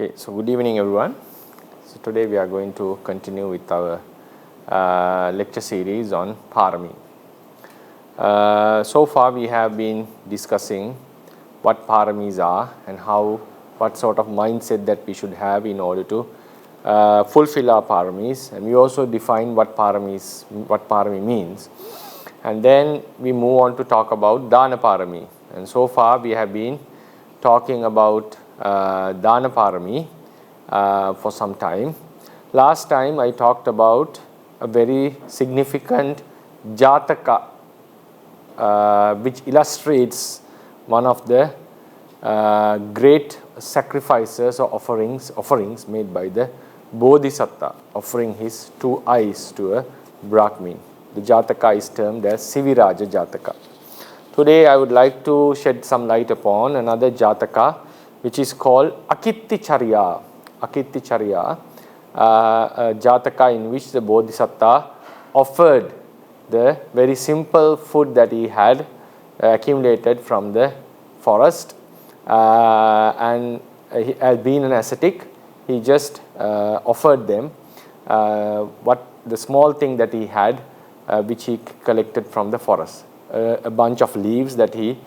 Okay, so good evening everyone. So today we are going to continue with our lecture series on PÆRAMީ. So far we have been discussing what PÆRAMީs are and what sort of mindset that we should have in order to fulfill our PÆRAMީs, and we also define what PÆRAMީ means, and then we move on to talk about Dana PÆRAMީ. And so far we have been talking about Dana PÆRAMީ for some time. Last time I talked about a very significant Jataka which illustrates one of the great sacrifices or offerings made by the Bodhisattva, offering his 2 eyes to a Brahmin. The Jataka is termed as Siviraja Jataka. Today I would like to shed some light upon another Jataka which is called Akitticharya. Akitticharya, a Jataka in which the Bodhisattva offered the very simple food that he had accumulated from the forest, and he has been an ascetic. He just offered them the small thing that he had, which he collected from the forest, a bunch of leaves that he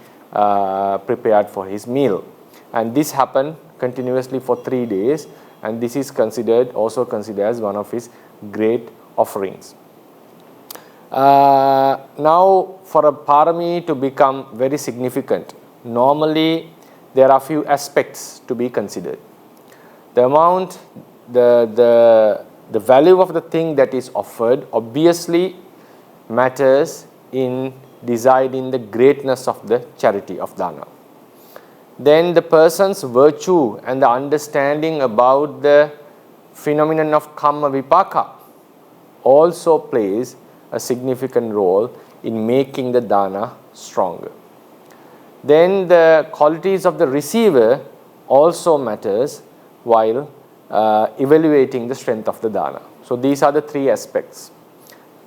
prepared for his meal. And this happened continuously for 3 days, and this is also considered as one of his great offerings. Now, for a PÆRAMީ to become very significant, normally there are few aspects to be considered. The amount, the value of the thing that is offered obviously matters in deciding the greatness of the charity of dana. Then the person's virtue and the understanding about the phenomenon of karma vipaka also plays a significant role in making the dana stronger. Then the qualities of the receiver also matters while evaluating the strength of the dana. So these are the 3 aspects: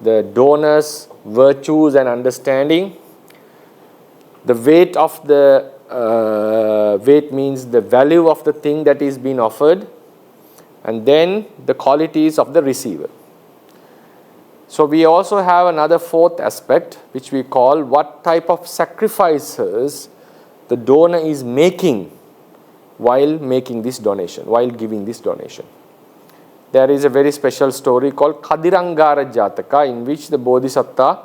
the donor's virtues and understanding, the weight of the weight means the value of the thing that is being offered, and then the qualities of the receiver. So we also have another 4th aspect which we call what type of sacrifices the donor is making while making this donation, while giving this donation. There is a very special story called Kadirangara Jataka in which the Bodhisattva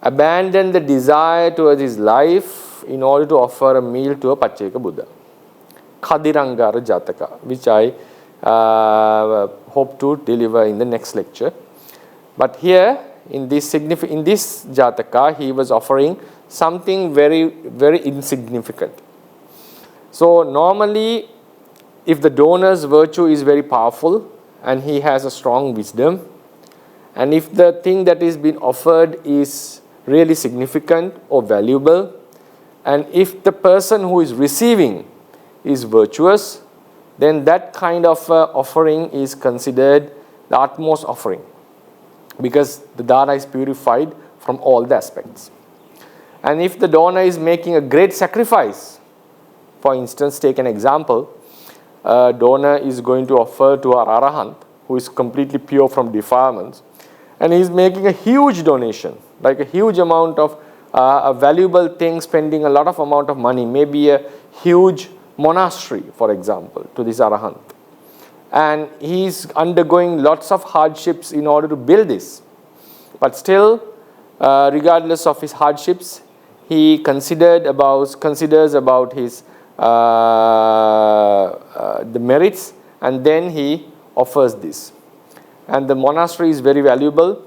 abandoned the desire towards his life in order to offer a meal to a Pacceka Buddha. Kadirangara Jataka, which I hope to deliver in the next lecture. But here in this Jataka, he was offering something very, very insignificant. So normally, if the donor's virtue is very powerful and he has a strong wisdom, and if the thing that is being offered is really significant or valuable, and if the person who is receiving is virtuous, then that kind of offering is considered the utmost offering, because the dana is purified from all the aspects. And if the donor is making a great sacrifice, for instance, take an example, a donor is going to offer to our arahant who is completely pure from defilements, and he is making a huge donation, like a huge amount of a valuable thing, spending a lot of amount of money, maybe a huge monastery, for example, to this arahant. And he is undergoing lots of hardships in order to build this. But still, regardless of his hardships, he considers about his the merits, and then he offers this. And the monastery is very valuable.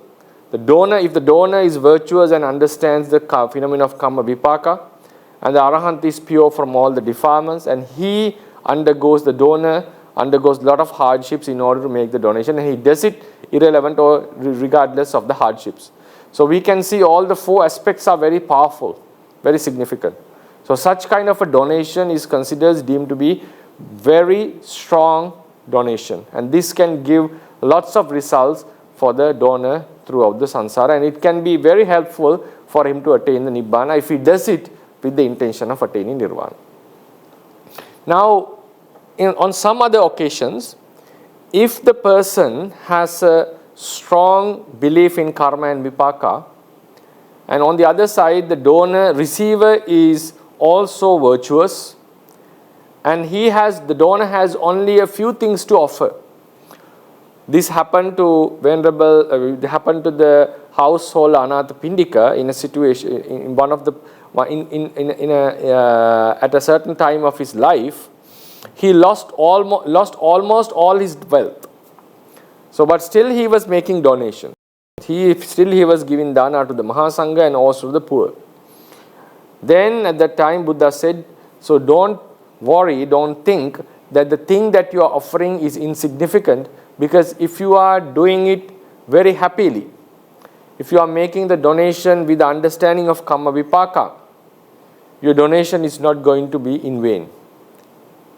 If the donor is virtuous and understands the phenomenon of karma vipaka, and the arahant is pure from all the defilements, and the donor undergoes a lot of hardships in order to make the donation, and he does it irrelevant or regardless of the hardships. So we can see all the 4 aspects are very powerful, very significant. So such kind of a donation is deemed to be very strong donation, and this can give lots of results for the donor throughout the samsara, and it can be very helpful for him to attain the nibbana if he does it with the intention of attaining nirvana. Now, on some other occasions, if the person has a strong belief in karma and vipaka, and on the other side the donor receiver is also virtuous, and the donor has only a few things to offer. This happened to Venerable, happened to the household Anatha Pindika in a situation, in one of the, at a certain time of his life. He lost almost all his wealth. So, but still he was making donations. He was giving dana to the Mahasangha and also to the poor. Then at that time Buddha said, so don't worry, don't think that the thing that you are offering is insignificant, because if you are doing it very happily, if you are making the donation with the understanding of karma vipaka, your donation is not going to be in vain.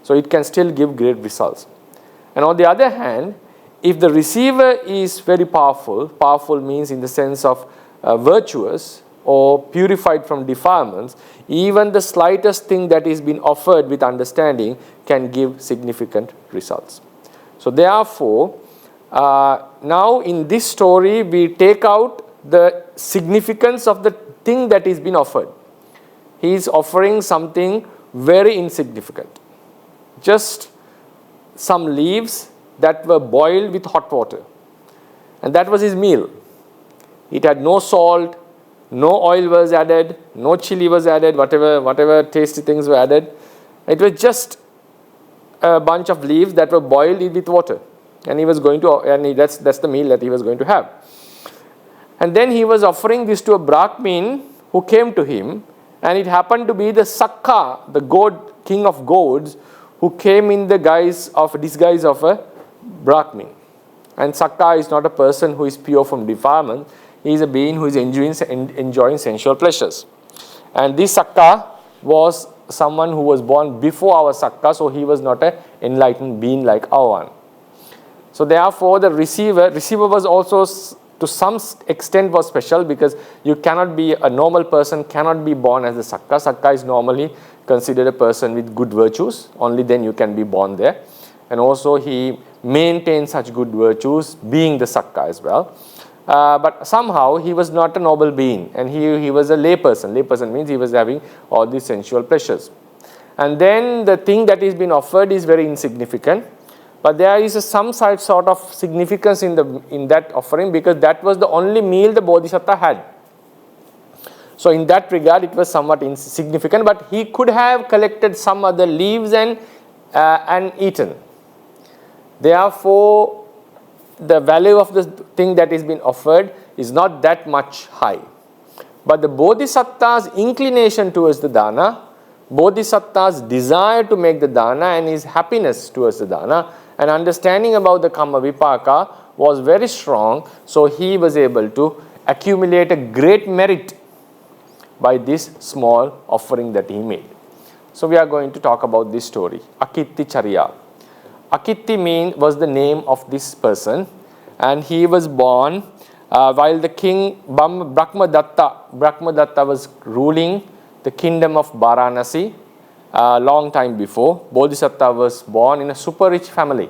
So it can still give great results. And on the other hand, if the receiver is very powerful, powerful means in the sense of virtuous or purified from defilements, even the slightest thing that is being offered with understanding can give significant results. So therefore, now in this story we take out the significance of the thing that is being offered. He is offering something very insignificant. Just some leaves that were boiled with hot water. And that was his meal. It had no salt, no oil was added, no chili was added, whatever tasty things were added. It was just a bunch of leaves that were boiled with water. And he was going to, that's the meal that he was going to have. And then he was offering this to a Brahmin who came to him, and it happened to be the Sakka, the god, king of gods, who came in the disguise of a Brahmin. And Sakka is not a person who is pure from defilement. He is a being who is enjoying sensual pleasures. And this Sakka was someone who was born before our Sakka, so he was not an enlightened being like our one. So therefore the receiver was also to some extent was special, because you cannot be, a normal person cannot be born as a Sakka. Sakka is normally considered a person with good virtues, only then you can be born there. And also he maintained such good virtues being the Sakka as well. But somehow he was not a noble being, and he was a layperson. Layperson means he was having all these sensual pleasures. And then the thing that is being offered is very insignificant, but there is some sort of significance in that offering, because that was the only meal the Bodhisattva had. So in that regard it was somewhat insignificant, but he could have collected some other leaves and eaten. Therefore the value of the thing that is being offered is not that much high. But the Bodhisattva's inclination towards the dana, Bodhisattva's desire to make the dana, and his happiness towards the dana, and understanding about the karma vipaka was very strong, so he was able to accumulate a great merit by this small offering that he made. So we are going to talk about this story, Akitti Charya. Akitti was the name of this person, and he was born while the king Brahmadatta was ruling the kingdom of Varanasi a long time before. Bodhisattva was born in a super rich family,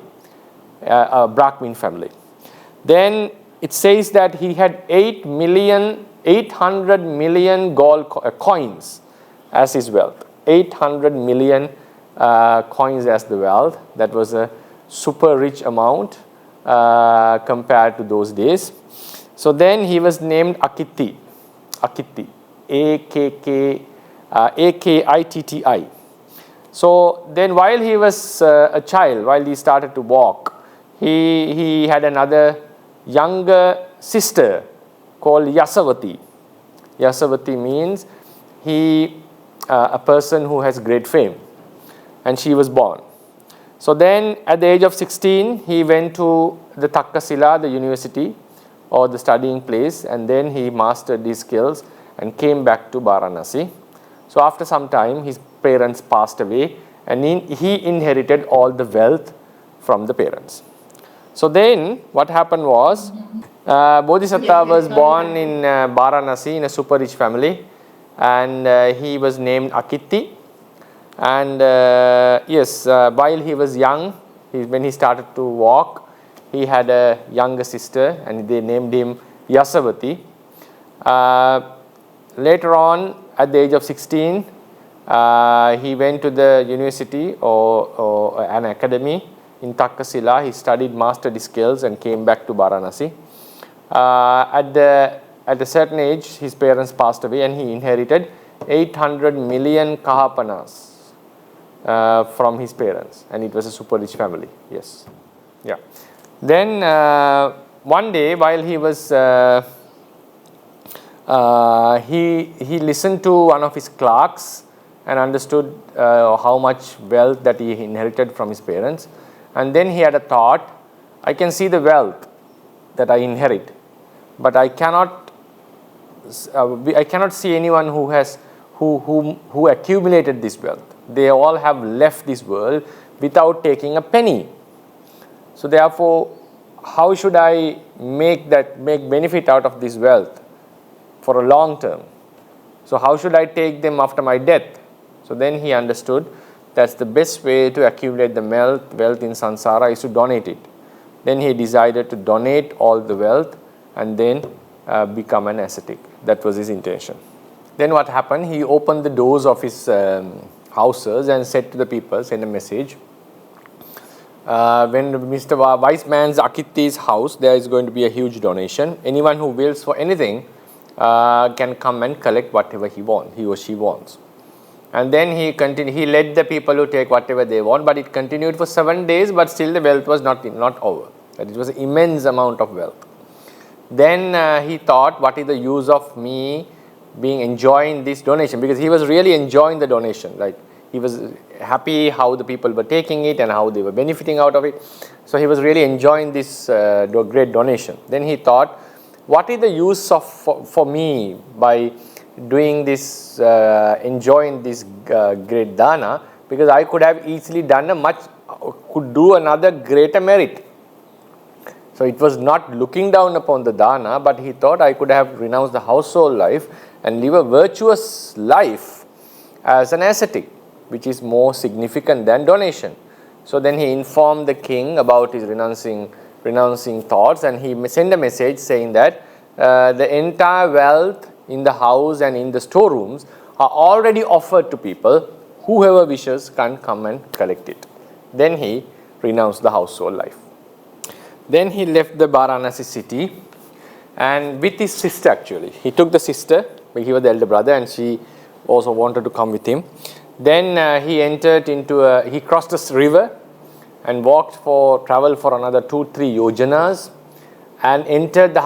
a Brahmin family. Then it says that he had 800 million gold coins as his wealth. 800 million coins as the wealth. That was a super rich amount compared to those days. So then he was named Akitti. Akitti. A-K-I-T-T-I. So then while he was a child, while he started to walk, he had another younger sister called Yasavati. Yasavati means a person who has great fame, and she was born. So then at the age of 16, he went to the Takkasila, the university or the studying place, and then he mastered these skills and came back to Varanasi. So after some time, his parents passed away, and he inherited all the wealth from the parents. So then what happened was, Bodhisattva was born in Varanasi in a super rich family, and he was named Akitti. And yes, while he was young, when he started to walk, he had a younger sister and they named him Yasavati. Later on, at the age of 16, he went to the university or an academy in Takkasila. He studied mastered skills and came back to Varanasi. At a certain age, his parents passed away and he inherited 800 million kahapanas from his parents, and it was a super rich family. Yes, yeah. Then one day, while he was he listened to one of his clerks and understood how much wealth that he inherited from his parents, and then he had a thought: I can see the wealth that I inherit, but I cannot see anyone who accumulated this wealth. They all have left this world without taking a penny. So therefore, how should I make benefit out of this wealth for a long term? So how should I take them after my death? So then he understood that's the best way to accumulate the wealth in samsara is to donate it. Then he decided to donate all the wealth and then become an ascetic. That was his intention. Then what happened? He opened the doors of his houses and said to the people, send a message. When Mr. Wise Man's Akitti's house, there is going to be a huge donation. Anyone who wills for anything can come and collect whatever he or she wants. And then he led the people to take whatever they want, but it continued for 7 days, but still the wealth was not over. That it was an immense amount of wealth. Then he thought, what is the use of me enjoying this donation? Because he was really enjoying the donation. Like, he was happy how the people were taking it and how they were benefiting out of it. So he was really enjoying this great donation. Then he thought, what is the use for me by doing this, enjoying this great dana? Because I could have easily could do another greater merit. So it was not looking down upon the dana, but he thought I could have renounced the household life and live a virtuous life as an ascetic, which is more significant than donation. So then he informed the king about his renouncing thoughts, and he sent a message saying that the entire wealth in the house and in the storerooms are already offered to people. Whoever wishes can come and collect it. Then he renounced the household life. Then he left the Varanasi city, and with his sister actually. He took the sister, but he was the elder brother, and she also wanted to come with him. Then he crossed this river and traveled for another 2-3 yojanas and entered the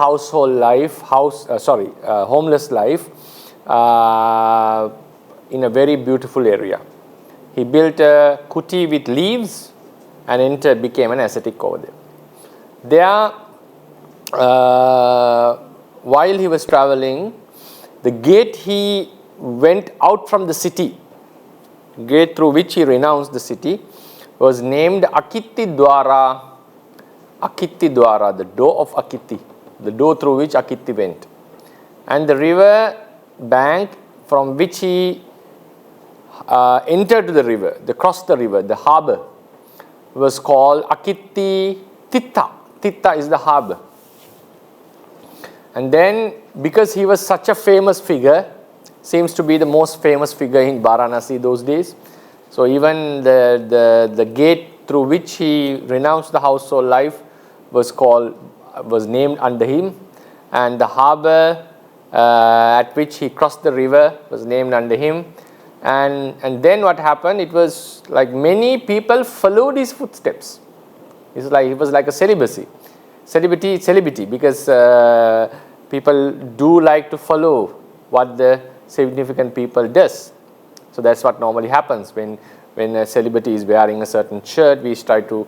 homeless life in a very beautiful area. He built a kuti with leaves and became an ascetic over there. There, while he was traveling, the gate he went out from the city, gate through which he renounced the city, was named Akitti Dwara, the door of Akitti, the door through which Akitti went. And the river bank from which he entered the river, crossed the river, the harbour, was called Akitti Titta. Titta is the harbour. And then, because he was such a famous figure, seems to be the most famous figure in Varanasi those days. So even the gate through which he renounced the household life was named under him, and the harbour at which he crossed the river was named under him. And then what happened? It was like many people followed his footsteps. It was like a celibacy, because people do like to follow what the significant people does. So that's what normally happens when a celebrity is wearing a certain shirt. We try to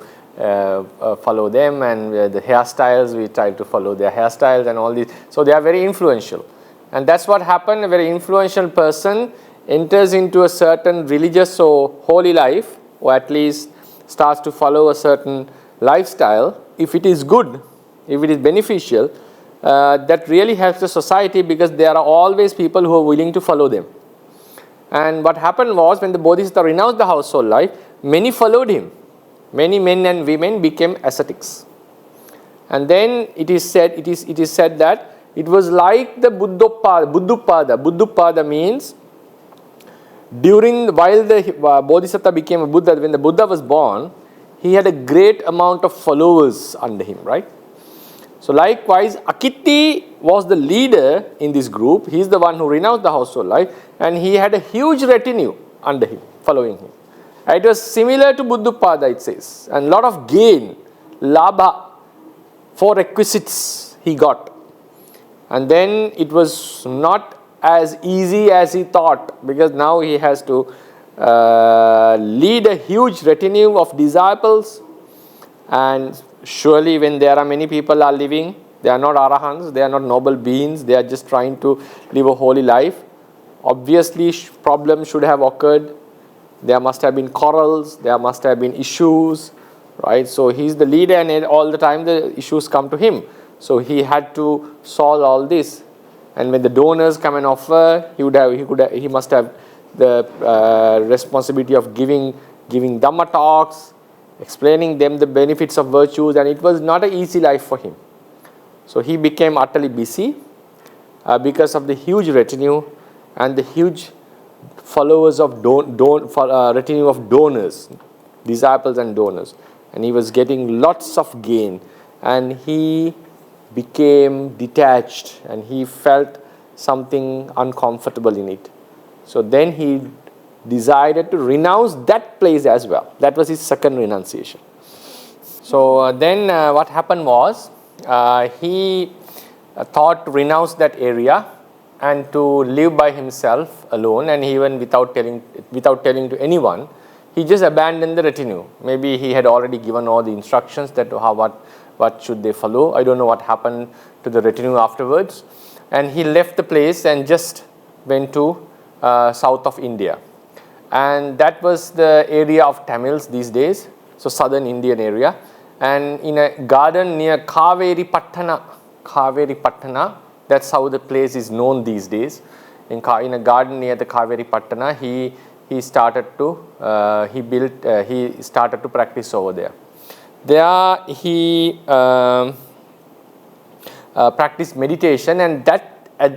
follow them, and the hairstyles, we try to follow their hairstyles and all these. So they are very influential, and that's what happened. A very influential person enters into a certain religious or holy life, or at least starts to follow a certain lifestyle. If it is good, if it is beneficial, that really helps the society, because there are always people who are willing to follow them. And what happened was, when the Bodhisattva renounced the household life, many followed him. Many men and women became ascetics. And then it is said that it was like the Buddhupada means while the Bodhisattva became a Buddha, when the Buddha was born, he had a great amount of followers under him, right? So likewise, Akitti was the leader in this group. He is the one who renounced the household life, and he had a huge retinue under him, following him. It was similar to Buddhupada, it says, and a lot of gain, labha, for requisites he got. And then it was not as easy as he thought, because now he has to lead a huge retinue of disciples. And surely when there are many people are living, they are not arahants, they are not noble beings, they are just trying to live a holy life. Obviously problems should have occurred. There must have been quarrels, there must have been issues, right? So he's the leader, and all the time the issues come to him. So he had to solve all this. And when the donors come and offer, he must have the responsibility of giving Dhamma talks, explaining them the benefits of virtues, and it was not an easy life for him. So he became utterly busy because of the huge retinue and the huge followers of retinue of donors, disciples and donors, and he was getting lots of gain, and he became detached and he felt something uncomfortable in it. So then he decided to renounce that place as well. That was his second renunciation. So then what happened was, he thought to renounce that area and to live by himself alone, and even without telling to anyone, he just abandoned the retinue. Maybe he had already given all the instructions that what should they follow. I don't know what happened to the retinue afterwards. And he left the place and just went to south of India. And that was the area of Tamils these days, so southern Indian area. And in a garden near Kaveri Pattana, that's how the place is known these days. In a garden near the Kaveri Pattana, he started to practice over there. There he practiced meditation, and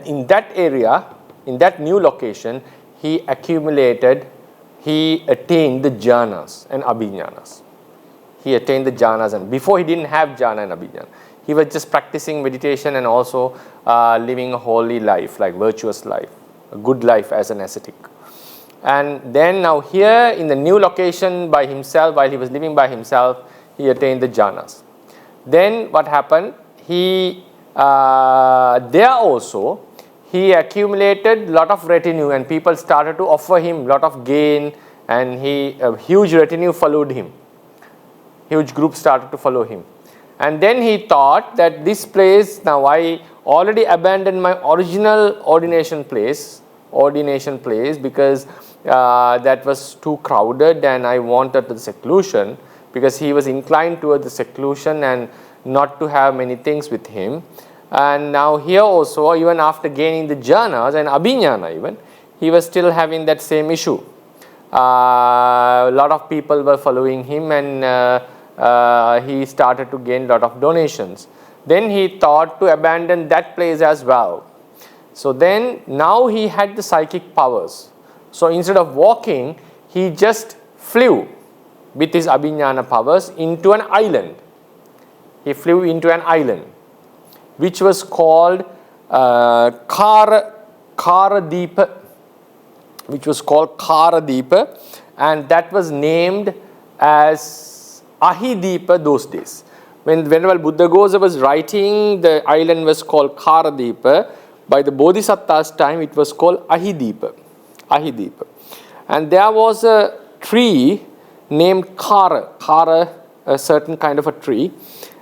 in that area, in that new location, he attained the jhanas and abhijanas. He attained the jhanas, and before he didn't have jhana and abhijana. He was just practicing meditation and also living a holy life, like virtuous life, a good life as an ascetic. And then now here in the new location by himself, while he was living by himself, he attained the jhanas. Then what happened? There also he accumulated lot of retinue, and people started to offer him lot of gain, and a huge retinue followed him. Huge group started to follow him. And then he thought that this place, now I already abandoned my original ordination place because that was too crowded, and I wanted the seclusion, because he was inclined towards the seclusion and not to have many things with him. And now here also, even after gaining the jhanas and abhijnana even, he was still having that same issue. A lot of people were following him, and he started to gain a lot of donations. Then he thought to abandon that place as well. So then now he had the psychic powers. So instead of walking, he just flew with his abhijnana powers into an island. He flew into an island, which was called Karadeepa, and that was named as Ahideepa those days. When Venerable Buddhaghosa was writing, the island was called Karadeepa. By the Bodhisattva's time, it was called Ahideepa. And there was a tree named Kara, a certain kind of a tree,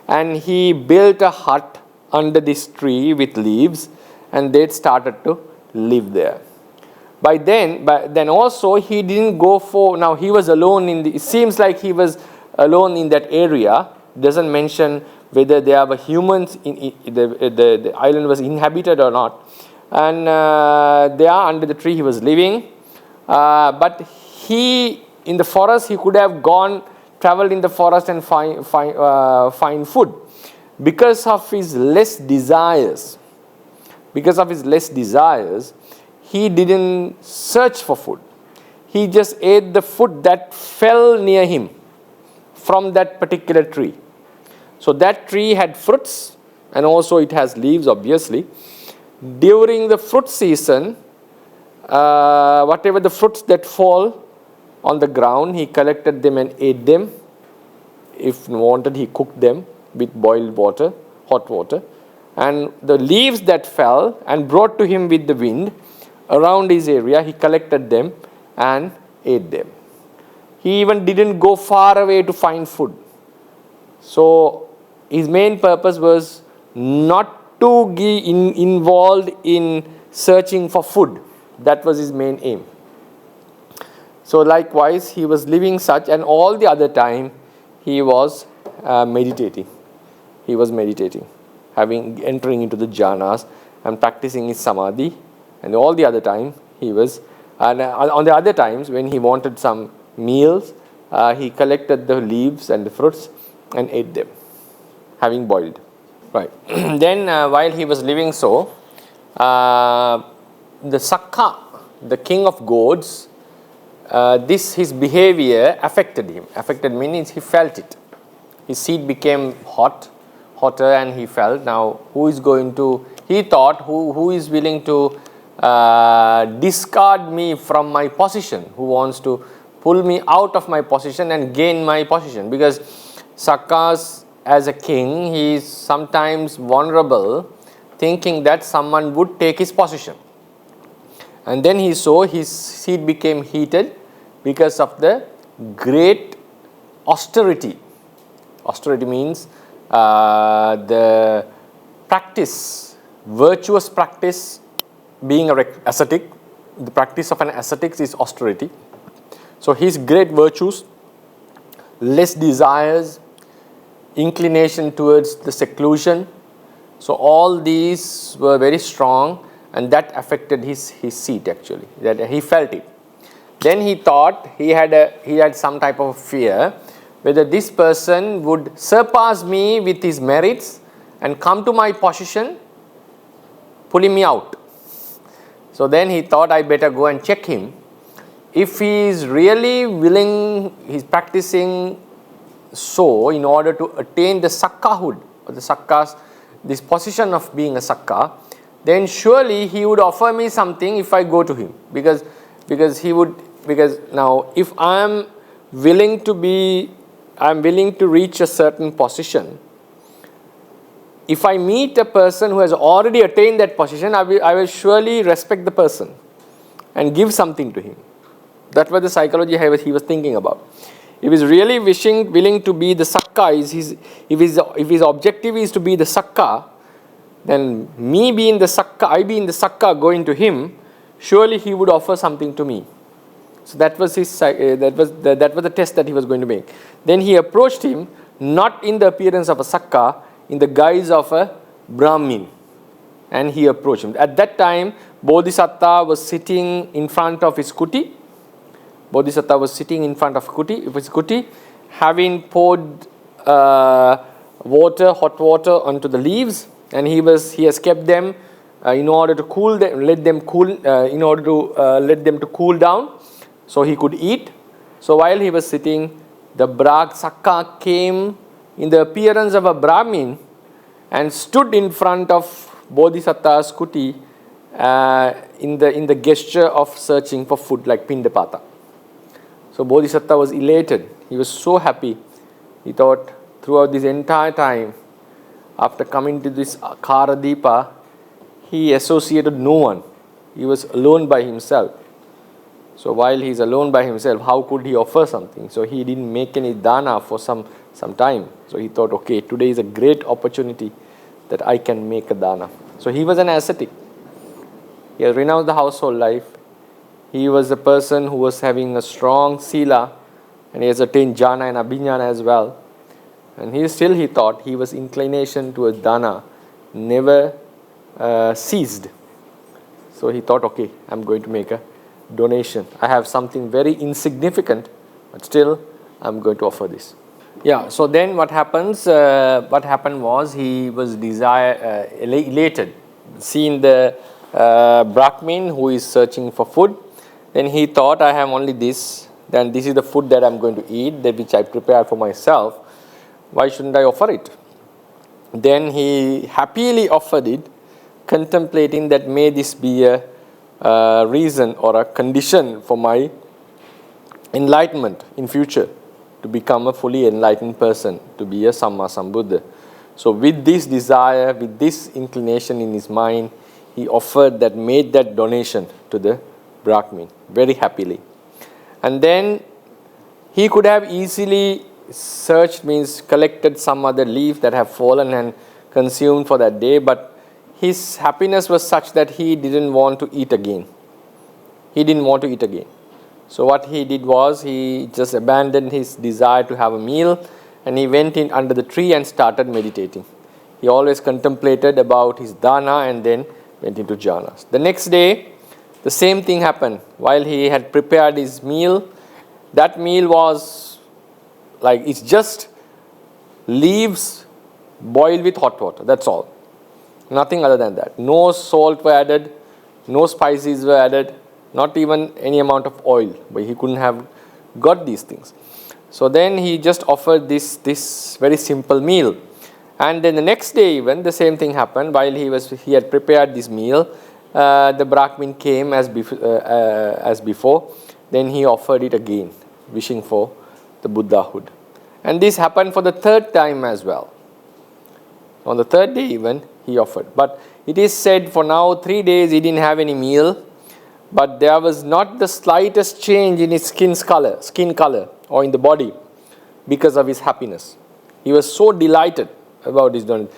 and he built a hut under this tree with leaves, and they started to live there. By then also he didn't go for, now he was alone it seems like he was alone in that area. It doesn't mention whether there were humans, the island was inhabited or not. And there under the tree he was living. But he, in the forest, he could have traveled in the forest and find food. Because of his less desires, he didn't search for food. He just ate the food that fell near him from that particular tree. So that tree had fruits, and also it has leaves, obviously. During the fruit season, whatever the fruits that fall on the ground, he collected them and ate them. If wanted, he cooked them with boiled water, hot water. And the leaves that fell and brought to him with the wind around his area, he collected them and ate them. He even didn't go far away to find food. So his main purpose was not to get involved in searching for food. That was his main aim. So likewise, he was living such, and all the other time he was meditating. He was meditating, entering into the jhanas and practicing his samadhi. And all the other time he was, and on the other times when he wanted some meals, he collected the leaves and the fruits and ate them, having boiled. Right. Then while he was living so, the Sakka, the king of gods, his behavior affected him. Affected means he felt it. His seat became hotter, and he felt, now who is going to, he thought, who is willing to discard me from my position, who wants to pull me out of my position and gain my position. Because Sakkas, as a king, he is sometimes vulnerable, thinking that someone would take his position. And then he saw his seat became heated because of the great austerity. Austerity means the practice, virtuous practice, being an ascetic. The practice of an ascetic is austerity. So his great virtues, less desires, inclination towards the seclusion. So all these were very strong, and that affected his seat actually. That he felt it. Then he thought he had some type of fear whether this person would surpass me with his merits and come to my position, pulling me out. So then he thought, I better go and check him. If he is really willing, he's practicing so in order to attain the Sakkahood, or the Sakkas, this position of being a Sakka, then surely he would offer me something if I go to him. Because now if I am willing to reach a certain position, if I meet a person who has already attained that position, I will surely respect the person and give something to him. That was the psychology he was thinking about. If he's really willing to be the Sakka, if his objective is to be the Sakka, then me being the Sakka, I being the Sakka going to him, surely he would offer something to me. So that was the test that he was going to make. Then he approached him, not in the appearance of a Sakka, in the guise of a Brahmin, and he approached him. At that time, Bodhisattva was sitting in front of his kuti. Bodhisattva was sitting in front of his kuti, having poured hot water onto the leaves, and he has kept them in order to cool them, let them to cool down, so he could eat. So while he was sitting, the Sakka came in the appearance of a Brahmin and stood in front of Bodhisattva's kuti in the gesture of searching for food, like Pindapata. So Bodhisattva was elated. He was so happy. He thought throughout this entire time, after coming to this Karadipa, he associated no one. He was alone by himself. So while he's alone by himself, how could he offer something? So he didn't make any dana for some time. So he thought, okay, today is a great opportunity that I can make a dana. So he was an ascetic. He had renounced the household life. He was a person who was having a strong sila, and he has attained jhana and abhignana as well. And he thought his inclination towards dana never ceased. So he thought, okay, I'm going to make a donation. I have something very insignificant, but still I'm going to offer this. Yeah, so then what happens, what happened was he was elated, seeing the Brahmin who is searching for food. Then he thought, I have only this, then this is the food that I'm going to eat, that which I prepared for myself. Why shouldn't I offer it? Then he happily offered it, contemplating that may this be a reason or a condition for my enlightenment in future, to become a fully enlightened person, to be a Samma Sambuddha. So with this desire, with this inclination in his mind, he offered that, made that donation to the Brahmin very happily. And then he could have easily searched, means collected some other leaf that have fallen and consumed for that day, but his happiness was such that he didn't want to eat again. He didn't want to eat again. So what he did was he just abandoned his desire to have a meal, and he went in under the tree and started meditating. He always contemplated about his dana and then went into jhanas. The next day, the same thing happened. While he had prepared his meal, that meal was like, it's just leaves boiled with hot water. That's all. Nothing other than that. No salt were added, no spices were added, not even any amount of oil, but he couldn't have got these things. So then he just offered this very simple meal. And then the next day even the same thing happened. While he had prepared this meal, the Brahmin came as before. Then he offered it again, wishing for the Buddhahood. And this happened for the third time as well. On the third day even he offered. But it is said for now 3 days he didn't have any meal, but there was not the slightest change in his skin color or in the body because of his happiness. He was so delighted about his donation,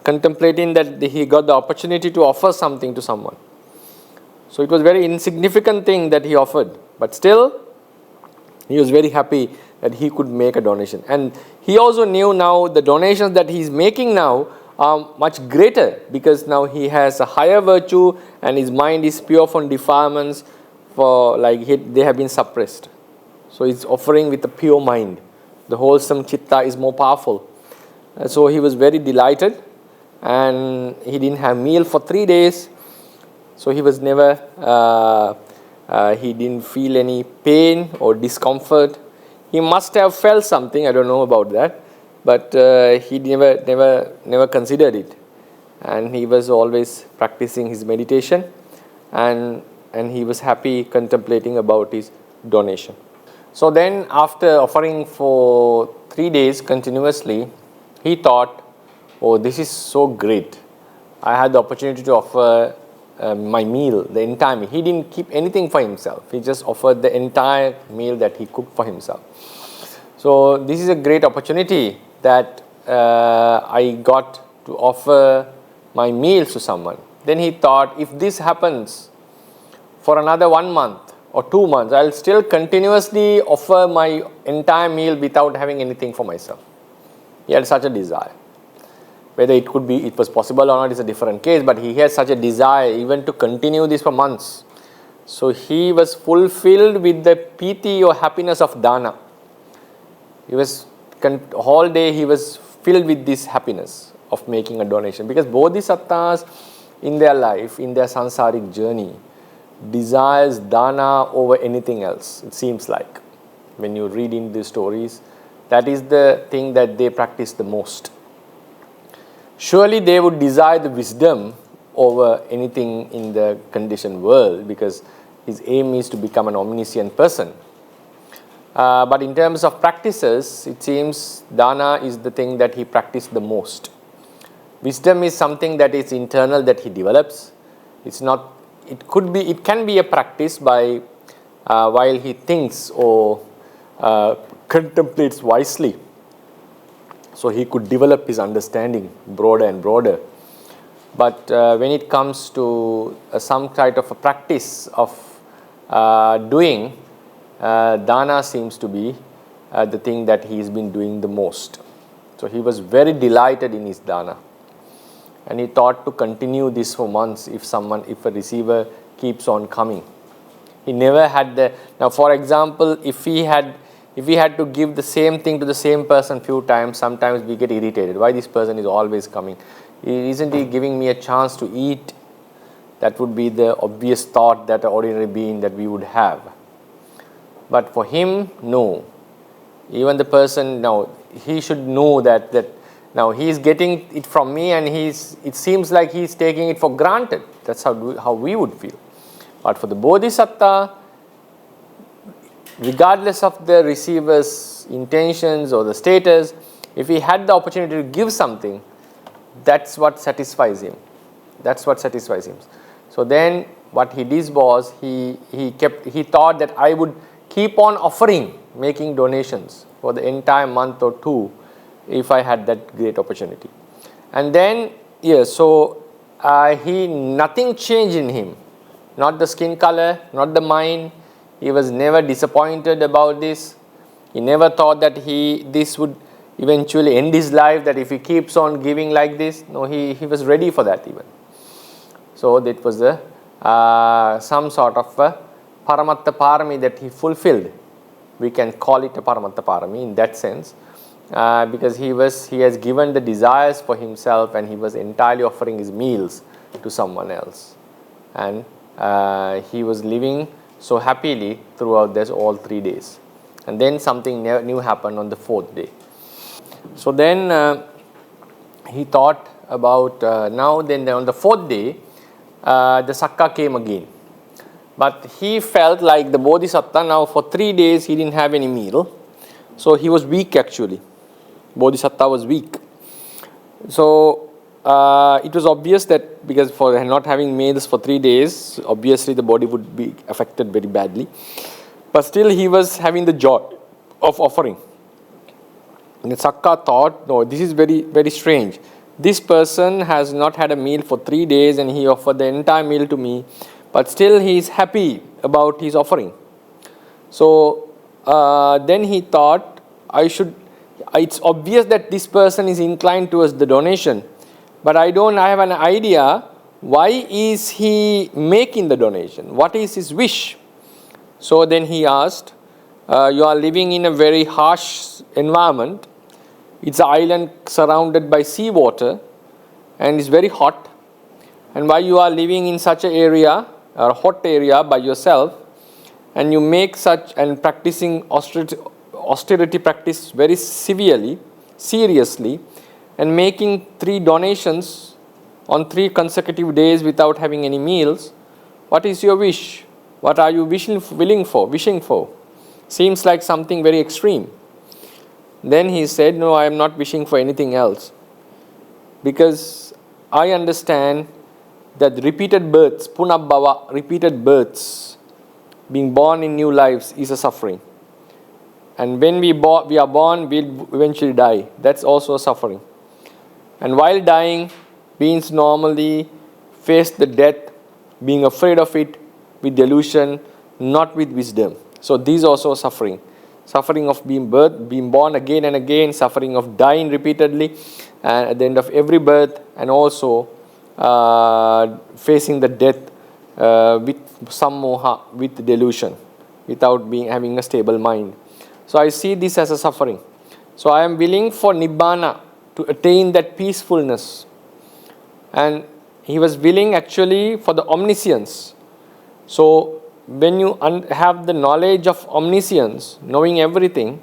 contemplating that he got the opportunity to offer something to someone. So it was a very insignificant thing that he offered, but still he was very happy that he could make a donation. And he also knew now the donations that he is making now are much greater, because now he has a higher virtue and his mind is pure from defilements, for they have been suppressed. So he's offering with a pure mind. The wholesome chitta is more powerful. So he was very delighted, and he didn't have meal for 3 days. So he was never, he didn't feel any pain or discomfort. He must have felt something, I don't know about that, but he never considered it. And he was always practicing his meditation, and he was happy contemplating about his donation. So then after offering for 3 days continuously, he thought, oh, this is so great. I had the opportunity to offer my meal, the entire meal. He didn't keep anything for himself. He just offered the entire meal that he cooked for himself. So this is a great opportunity that I got to offer my meals to someone. Then he thought, if this happens for another 1 month or 2 months, I'll still continuously offer my entire meal without having anything for myself. He had such a desire. Whether it was possible or not is a different case, but he had such a desire even to continue this for months. So he was fulfilled with the piti or happiness of dana. He was, whole day he was filled with this happiness of making a donation, because bodhisattvas in their life, in their sansaric journey, desires dana over anything else, it seems like. When you read in the stories, that is the thing that they practice the most. Surely they would desire the wisdom over anything in the conditioned world, because his aim is to become an omniscient person. But in terms of practices, it seems dana is the thing that he practiced the most. Wisdom is something that is internal, that he develops. It's not. It can be a practice by while he thinks or contemplates wisely. So he could develop his understanding broader and broader. But when it comes to some kind of a practice of doing, dana seems to be the thing that he's been doing the most. So he was very delighted in his dana. And he thought to continue this for months if a receiver keeps on coming. He never had the, now for example, if he had to give the same thing to the same person few times, sometimes we get irritated. Why this person is always coming? Isn't he giving me a chance to eat? That would be the obvious thought that an ordinary being that we would have. But for him, no. Even the person, now he should know that now he is getting it from me, and it seems like he is taking it for granted. That's how we would feel. But for the Bodhisattva, regardless of the receiver's intentions or the status, if he had the opportunity to give something, that's what satisfies him. That's what satisfies him. So then what he did was he thought that I would keep on offering, making donations for the entire month or two if I had that great opportunity. And then, yes, so nothing changed in him. Not the skin color, not the mind. He was never disappointed about this. He never thought that this would eventually end his life, that if he keeps on giving like this. No, he was ready for that even. So that was some sort of a Paramatta Parami that he fulfilled. We can call it a Paramatta Parami in that sense, because he has given the desires for himself, and he was entirely offering his meals to someone else. And he was living so happily throughout all 3 days. And then something new happened on the 4th day. So then he thought about then on the 4th day, the Sakka came again. But he felt like the Bodhisattva, now for 3 days he didn't have any meal. So he was weak actually. Bodhisattva was weak. So it was obvious that because for not having meals for 3 days, obviously the body would be affected very badly. But still he was having the joy of offering. And the Sakka thought, no, this is very, very strange. This person has not had a meal for 3 days and he offered the entire meal to me, but still he is happy about his offering. So then he thought, it's obvious that this person is inclined towards the donation, but I have an idea, why is he making the donation? What is his wish? So then he asked, you are living in a very harsh environment. It's an island surrounded by seawater and it's very hot. And why you are living in such an area, a hot area by yourself, and you make such and practicing austerity practice very seriously, and making 3 donations on 3 consecutive days without having any meals, what is your wish? What are you wishing for? Seems like something very extreme. Then he said, no, I am not wishing for anything else, because I understand that repeated births, punabbhava, repeated births, being born in new lives is a suffering. And when we are born, we'll eventually die. That's also a suffering. And while dying, beings normally face the death, being afraid of it with delusion, not with wisdom. So these also suffering. Suffering of being born again and again, suffering of dying repeatedly and at the end of every birth, and also facing the death with some moha, with delusion, without having a stable mind. So I see this as a suffering. So I am willing for Nibbana, to attain that peacefulness. And he was willing actually for the omniscience. So when you have the knowledge of omniscience, knowing everything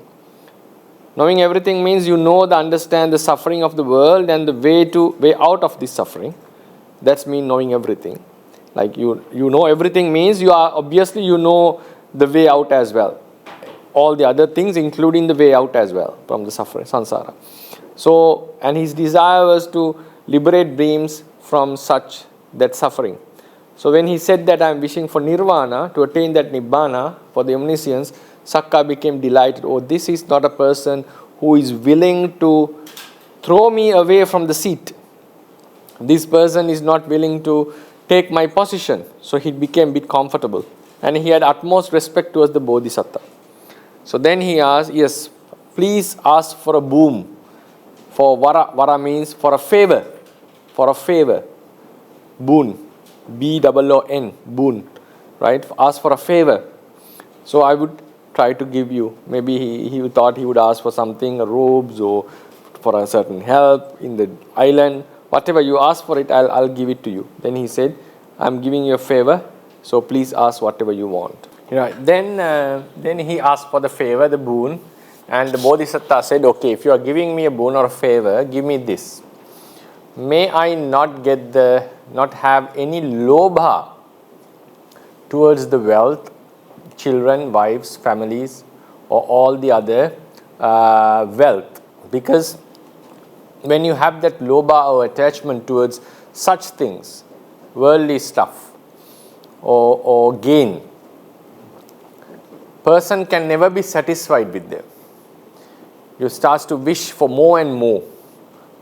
means you understand the suffering of the world and the way out of this suffering. That's mean knowing everything. Like you know everything means you know the way out as well. All the other things, including the way out as well from the suffering, samsara. So, and his desire was to liberate beings from that suffering. So when he said that I am wishing for nirvana, to attain that nibbana, for the omniscience, Sakka became delighted. Oh, this is not a person who is willing to throw me away from the seat. This person is not willing to take my position. So he became a bit comfortable. And he had utmost respect towards the Bodhisattva. So then he asked, yes, please ask for a boon. For vara means for a favor. For a favor. Boon. B-O-O-N. Boon. right? Ask for a favor. So I would try to give you. Maybe he thought he would ask for something, robes or for a certain help in the island. Whatever you ask for it, I'll give it to you. Then he said, I'm giving you a favor, so please ask whatever you want. Then he asked for the favor, the boon, and the Bodhisattva said, okay, if you are giving me a boon or a favor, give me this. May I not have any lobha towards the wealth, children, wives, families, or all the other wealth. Because when you have that lobha or attachment towards such things, worldly stuff or gain, person can never be satisfied with them. You start to wish for more and more.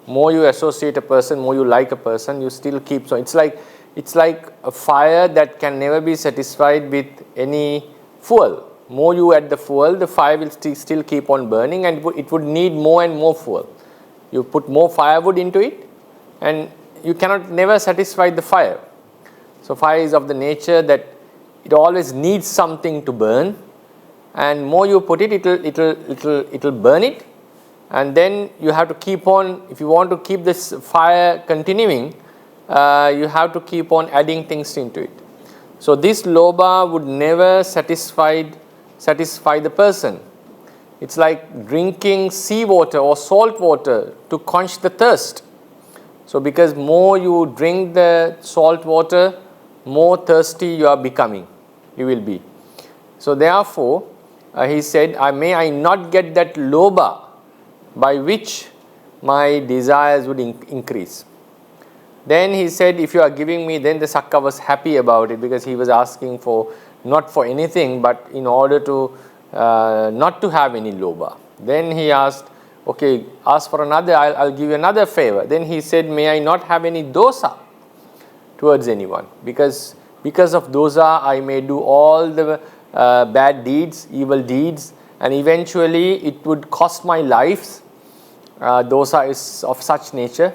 More you associate a person, more you like a person, you still keep. So it's like a fire that can never be satisfied with any fuel. More you add the fuel, the fire will still keep on burning, and it would need more and more fuel. You put more firewood into it, and you cannot never satisfy the fire. So fire is of the nature that it always needs something to burn, and more you put it, it'll burn it, and then you have to keep on. If you want to keep this fire continuing, you have to keep on adding things into it. So this lobha would never satisfy the person. It's like drinking seawater or salt water to quench the thirst. So because more you drink the salt water, more thirsty you are becoming, you will be. So therefore, he said, may I not get that lobha by which my desires would increase. Then he said, if you are giving me, then the Sakka was happy about it, because he was asking for, not for anything, but in order to not to have any lobha. Then he asked, okay, ask for another, I'll give you another favor. Then he said, may I not have any dosa towards anyone, because of dosa I may do all the bad deeds, evil deeds, and eventually it would cost my life. Dosa is of such nature,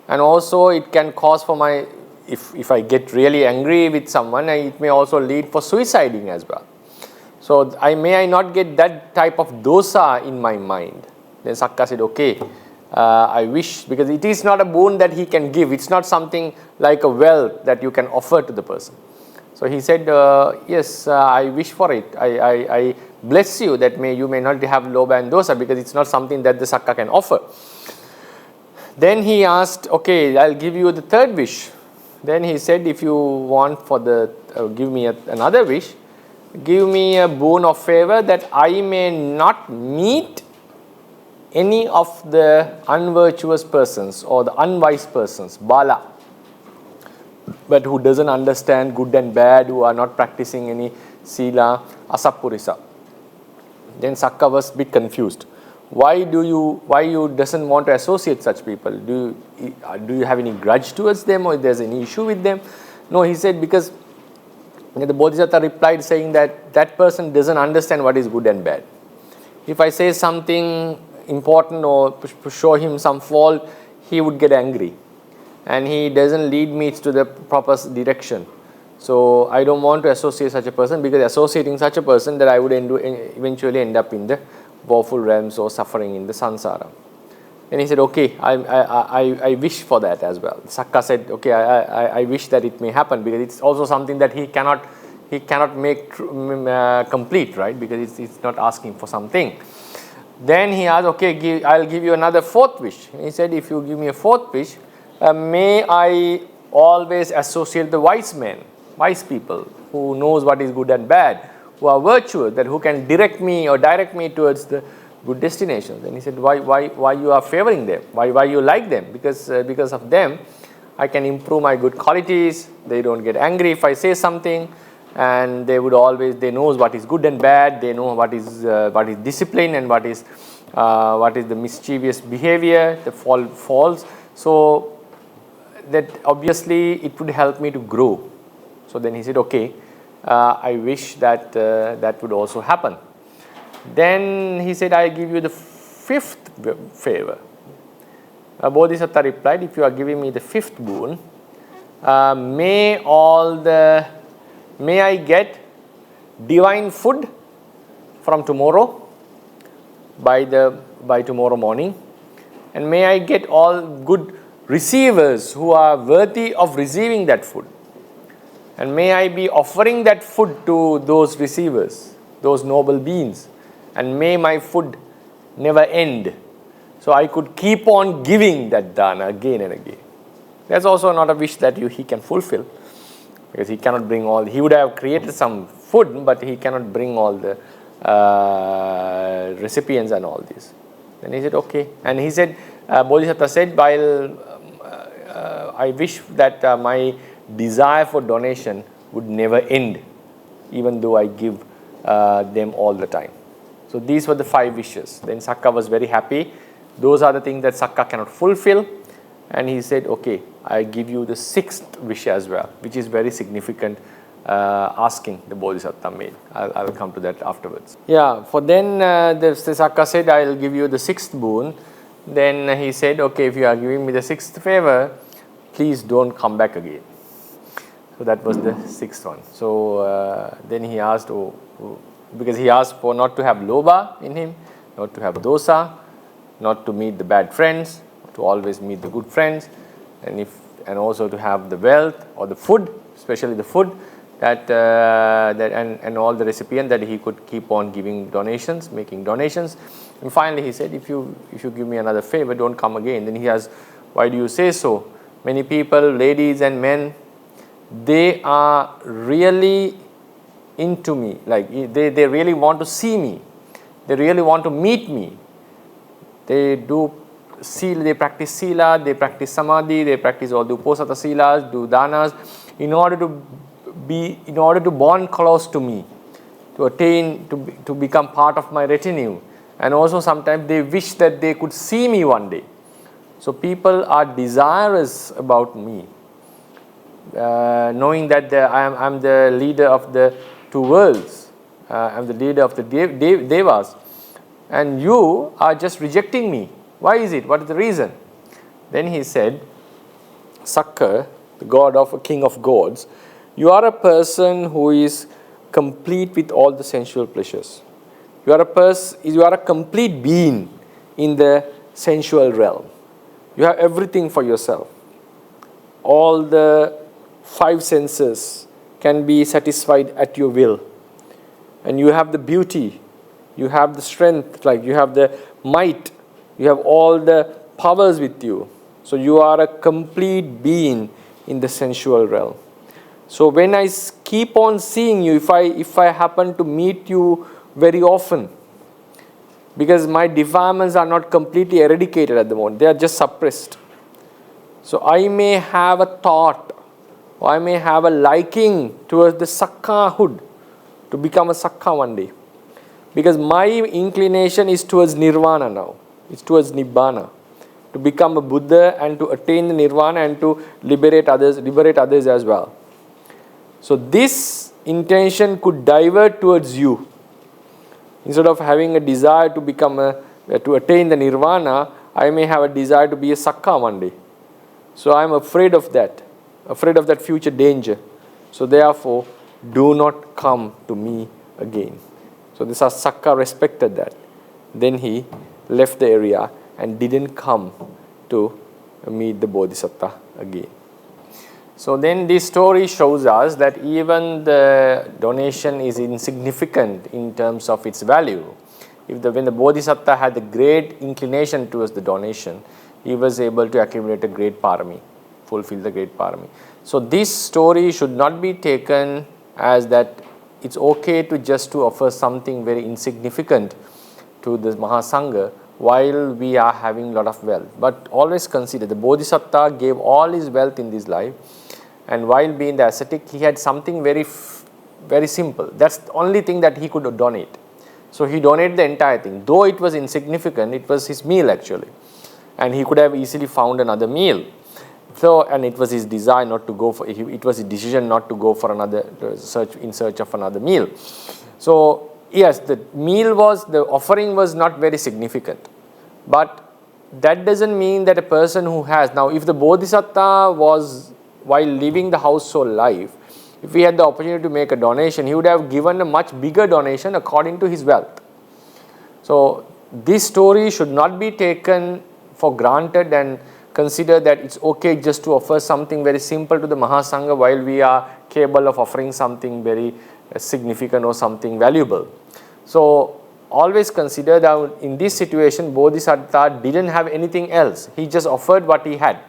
and also it can cause for my, if I get really angry with someone, it may also lead for suiciding as well. So may I not get that type of dosa in my mind. Then Sakka said, okay, I wish, because it is not a boon that he can give. It's not something like a wealth that you can offer to the person. So he said, yes, I wish for it. I bless you that you may not have lobha and dosa, because it's not something that the Sakka can offer. Then he asked, okay, I'll give you the third wish. Then he said, if you want for give me another wish, give me a boon of favor that I may not meet any of the unvirtuous persons or the unwise persons, bala, but who doesn't understand good and bad, who are not practicing any sila, asappurisa. Then Sakka was a bit confused. Why you doesn't want to associate such people? Do you have any grudge towards them, or there's any issue with them? No, he said, because the Bodhisattva replied saying that person doesn't understand what is good and bad. If I say something important or show him some fault, he would get angry, and he doesn't lead me to the proper direction. So I don't want to associate such a person, because associating such a person, that I would eventually end up in the woeful realms or suffering in the samsara. And he said, okay, I wish for that as well. Sakka said, okay, I wish that it may happen, because it's also something that he cannot make complete, right? Because it's not asking for something. Then he asked, okay, I'll give you another fourth wish. He said, if you give me a fourth wish, may I always associate the wise men, wise people, who knows what is good and bad, who are virtuous, that who can direct me towards the good destinations. And he said, why you are favoring them? Why you like them? Because of them, I can improve my good qualities. They don't get angry if I say something, and they knows what is good and bad. They know what is discipline and what is the mischievous behavior, the faults. So that obviously it would help me to grow. So then he said, okay, I wish that that would also happen. Then he said, I give you the fifth favor. Bodhisattva replied, if you are giving me the fifth boon, may all the may I get divine food from tomorrow by tomorrow morning, and may I get all good receivers who are worthy of receiving that food, and may I be offering that food to those receivers, those noble beings, and may my food never end, so I could keep on giving that dana again and again. That's also not a wish that he can fulfill, because he cannot bring all. He would have created some food, but he cannot bring all the recipients and all this. Then he said, okay. And he said, Bodhisattva said, while I wish that my desire for donation would never end, even though I give them all the time. So these were the 5 wishes. Then Sakka was very happy. Those are the things that Sakka cannot fulfill. And he said, okay, I give you the 6th wish as well, which is very significant asking the Bodhisattva made. I'll come to that afterwards. Yeah, for then the Sakka said, I'll give you the 6th boon. Then he said, okay, if you are giving me the 6th favor, please don't come back again. So that was the 6th one. So then he asked, because he asked for not to have lobha in him, not to have dosa, not to meet the bad friends, to always meet the good friends, and also to have the wealth or the food, especially the food, and all the recipient, that he could keep on giving donations, making donations. And finally he said, if you give me another favor, don't come again. Then he asked, why do you say so? Many people, ladies and men, they are really into me, like they really want to see me, they really want to meet me. They do sila, they practice sila, they practice samadhi, they practice all the uposatha silas, do danas, in order to bond close to me, to attain, to become part of my retinue. And also sometimes they wish that they could see me one day. So people are desirous about me, knowing that I'm the leader of the 2 worlds, I'm the leader of the devas, and you are just rejecting me. Why is it? What is the reason? Then he said, Sakka, the god of a king of gods, you are a person who is complete with all the sensual pleasures. You are a complete being in the sensual realm. You have everything for yourself. All the 5 senses can be satisfied at your will. And you have the beauty, you have the strength, like you have the might, you have all the powers with you. So you are a complete being in the sensual realm. So when I keep on seeing you, if I happen to meet you very often, because my defilements are not completely eradicated at the moment, they are just suppressed. So I may have a thought, or I may have a liking towards the Sakkahood, to become a Sakka one day. Because my inclination is towards Nirvana now. It's towards Nibbana. To become a Buddha and to attain the Nirvana and to liberate others as well. So this intention could divert towards you. Instead of having a desire to to attain the Nirvana, I may have a desire to be a Sakka one day. So I am afraid of that future danger. So therefore, do not come to me again. So this Sakka respected that. Then he left the area and didn't come to meet the Bodhisattva again. So then this story shows us that even the donation is insignificant in terms of its value. When the Bodhisattva had a great inclination towards the donation, he was able to accumulate a great PÆRAMީ, fulfill the great PÆRAMީ. So this story should not be taken as that it's okay to offer something very insignificant to the Mahasangha while we are having a lot of wealth. But always consider the Bodhisattva gave all his wealth in this life, and while being the ascetic, he had something very simple. That's the only thing that he could donate. So he donated the entire thing. Though it was insignificant, it was his meal actually. And he could have easily found another meal. So, and it was his desire not to go for, it was his decision not to go for in search of another meal. So, yes, the offering was not very significant. But that doesn't mean that a person who has, now if the Bodhisattva was, while living the household life, If he had the opportunity to make a donation, he would have given a much bigger donation according to his wealth. So this story should not be taken for granted and consider that it's okay just to offer something very simple to the Mahasangha while we are capable of offering something very significant or something valuable. So always consider that in this situation, Bodhisattva didn't have anything else. He just offered what he had.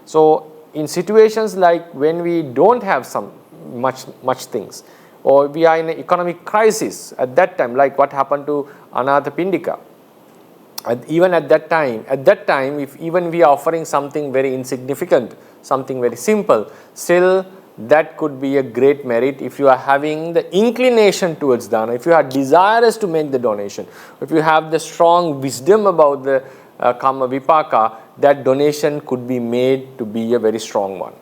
So in situations like when we don't have some much things, or we are in an economic crisis at that time, like what happened to Anathapindika. Even at that time, if even we are offering something very insignificant, something very simple, still that could be a great merit if you are having the inclination towards dana, if you are desirous to make the donation, if you have the strong wisdom about the karma vipaka, that donation could be made to be a very strong one.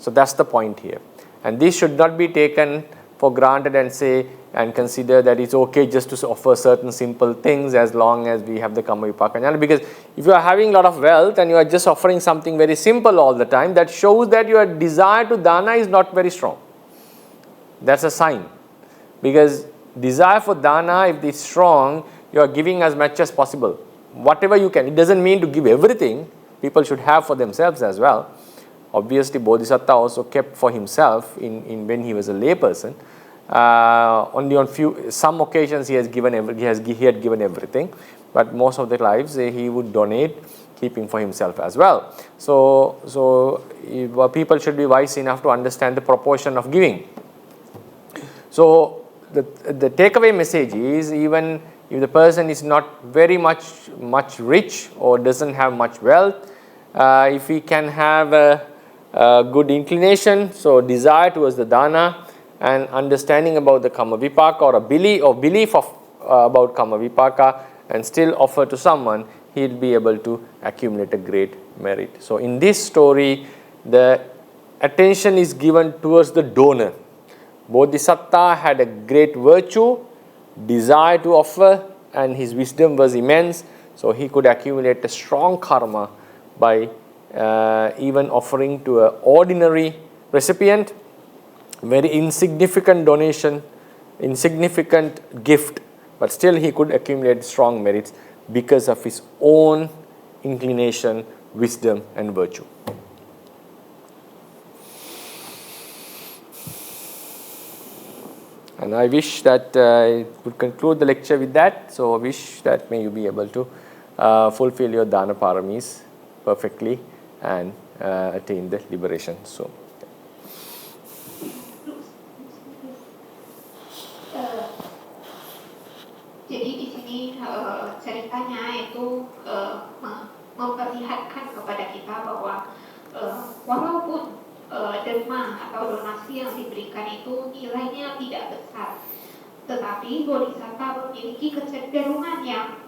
So that's the point here. And this should not be taken for granted and say and consider that it's okay just to offer certain simple things as long as we have the karma vipaka jnana. Because if you are having a lot of wealth and you are just offering something very simple all the time, that shows that your desire to dana is not very strong. That's a sign. Because desire for dana, if it's strong, you are giving as much as possible. Whatever you can. It doesn't mean to give everything. People should have for themselves as well. Obviously, Bodhisattva also kept for himself in when he was a lay person. Only on some occasions he had given everything, but most of the lives he would donate, keeping for himself as well. So people should be wise enough to understand the proportion of giving. So the takeaway message is, even if the person is not very much rich or doesn't have much wealth, if he can have a good inclination, so desire towards the dana, and understanding about the karma vipaka, or a belief about karma vipaka, and still offer to someone, he'll be able to accumulate a great merit. So in this story, the attention is given towards the donor. Bodhisattva had a great virtue, desire to offer, and his wisdom was immense, so he could accumulate a strong karma by even offering to an ordinary recipient very insignificant donation, insignificant gift, but still he could accumulate strong merits because of his own inclination, wisdom and virtue. And I wish that I would conclude the lecture with that. So I wish that may you be able to fulfill your dana paramis perfectly and attain the liberation. So. Jadi di sini ceritanya itu memperlihatkan kepada kita bahwa walaupun derma atau donasi yang diberikan itu nilainya tidak besar, tetapi Bodhisattva memiliki kecenderungan yang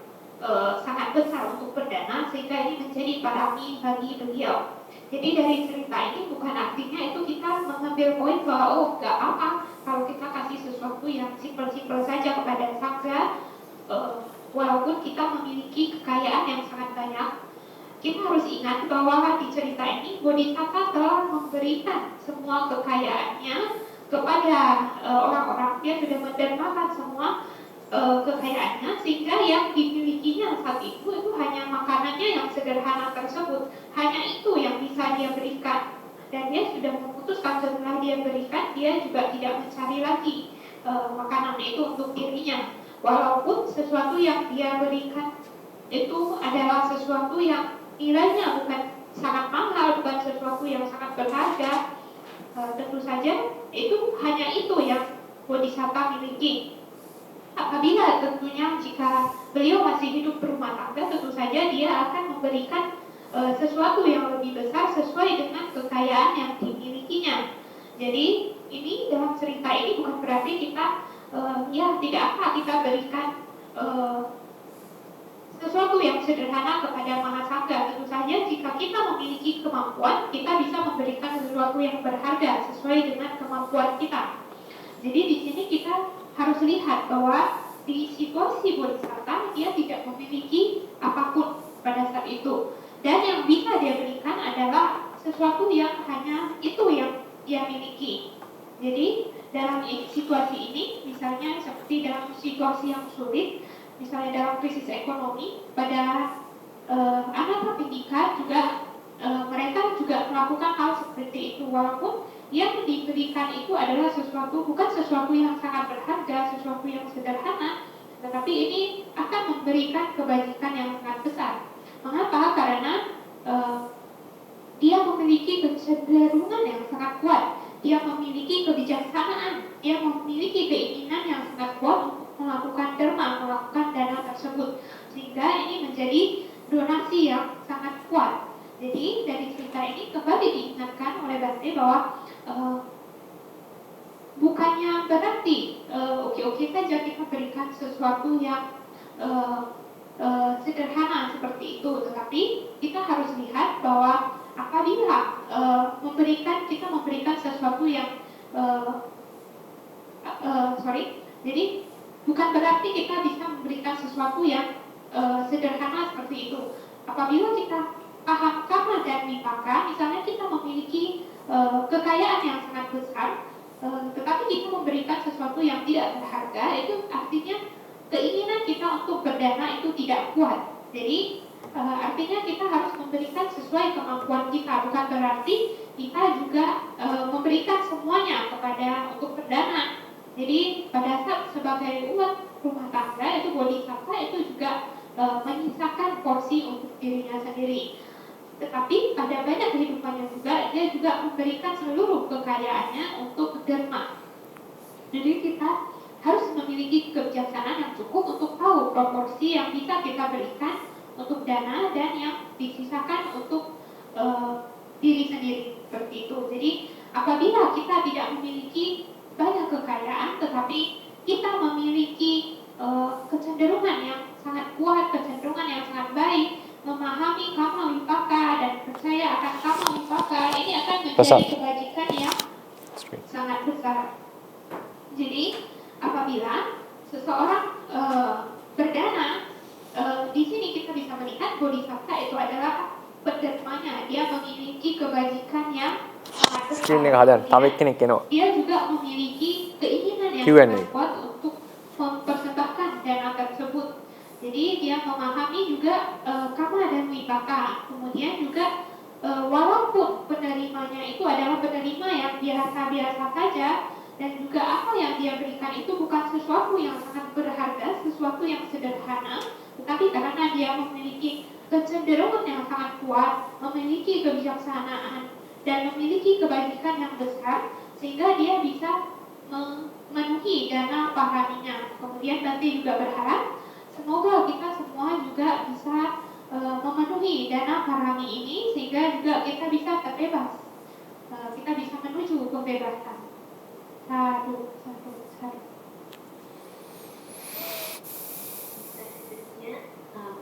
sangat besar untuk berdana, sehingga ini menjadi parami bagi beliau. Jadi dari cerita ini bukan artinya itu kita mengambil poin bahwa oh nggak apa kalau kita kasih sesuatu yang simpel-simpel saja kepada sangga, walaupun kita memiliki kekayaan yang sangat banyak. Kita harus ingat bahwa di cerita ini Bodhisattva telah memberikan semua kekayaannya kepada orang-orang. Dia sudah mendermakan semua kekayaannya, sehingga yang dimilikinya saat itu hanya makanannya yang sederhana tersebut, hanya itu yang bisa dia berikan. Dan dia sudah memutuskan setelah dia berikan, dia juga tidak mencari lagi makanan itu untuk dirinya. Walaupun sesuatu yang dia berikan itu adalah sesuatu yang nilainya bukan sangat mahal, bukan sesuatu yang sangat berharga, tentu saja itu hanya itu yang Bodhisattva miliki. Apabila tentunya jika beliau masih hidup berumah tangga, tentu saja dia akan memberikan sesuatu yang lebih besar sesuai dengan kekayaan yang dimilikinya. Jadi ini dalam cerita ini bukan berarti kita tidak apa kita berikan sesuatu yang sederhana kepada mahasangga. Tentu saja jika kita memiliki kemampuan, kita bisa memberikan sesuatu yang berharga sesuai dengan kemampuan kita. Jadi di sini kita harus lihat bahwa di situasi Bodhisattva dia tidak memiliki apapun pada saat itu, dan yang bisa dia berikan adalah sesuatu yang hanya itu yang dia miliki. Jadi dalam situasi ini, misalnya seperti dalam situasi yang sulit, misalnya dalam krisis ekonomi, pada anak pendika juga mereka juga melakukan hal seperti itu, walaupun yang diberikan itu adalah bukan sesuatu yang sangat berharga, sesuatu yang sederhana, tetapi ini akan memberikan kebajikan yang sangat besar. Mengapa? Karena dia memiliki kecenderungan yang sangat kuat, dia memiliki kebijaksanaan, dia memiliki keinginan yang sangat kuat untuk melakukan dharma, melakukan dana tersebut, sehingga ini menjadi donasi yang sangat kuat. Jadi dari cerita ini kembali diingatkan oleh Bante bahwa bukannya berarti oke-oke saja kita berikan sesuatu yang sederhana seperti itu, tetapi kita harus lihat bahwa apabila kita memberikan sesuatu yang jadi bukan berarti kita bisa memberikan sesuatu yang sederhana seperti itu. Apabila kita paham karma dan vipaka, misalnya kita memiliki kekayaan yang sangat besar, tetapi kita memberikan sesuatu yang tidak berharga, itu artinya keinginan kita untuk berdana itu tidak kuat. Jadi artinya kita harus memberikan sesuai kemampuan kita, bukan berarti kita juga memberikan semuanya untuk berdana. Jadi pada saat sebagai umat rumah tangga itu bodhisattva itu juga menyisakan porsi untuk dirinya sendiri. Tetapi pada banyak kehidupannya juga dia juga memberikan seluruh kekayaannya untuk dharma. Jadi kita harus memiliki kebijaksanaan yang cukup untuk tahu proporsi yang bisa kita berikan untuk dana dan yang disisakan untuk diri sendiri, seperti itu. Jadi apabila kita tidak memiliki banyak kekayaan, tetapi kita memiliki kecenderungan yang sangat kuat, kecenderungan yang sangat baik, memahami karma vipaka dan percaya akan karma vipaka, ini akan menjadi kebajikan yang sangat besar. Jadi apabila seseorang berdana, di sini kita bisa melihat bodhisattva itu adalah pendharmanya, dia memiliki kebajikan yang sangat besar. Dia juga memiliki keinginan yang sangat kuat untuk mempersembahkan dana tersebut. Jadi dia memahami juga karma dan vipaka. Kemudian juga walaupun penerimanya itu adalah penerima yang biasa-biasa saja, dan juga apa yang dia berikan itu bukan sesuatu yang sangat berharga, sesuatu yang sederhana, tetapi karena dia memiliki kecenderungan yang sangat kuat, memiliki kebijaksanaan, dan memiliki kebajikan yang besar, sehingga dia bisa memenuhi dana PÀRAMީ-nya. Kemudian nanti juga berharap semoga kita semua juga bisa memenuhi dana PÀRAMީ ini, sehingga juga kita bisa terbebas, kita bisa menuju pembebasan. Sadu.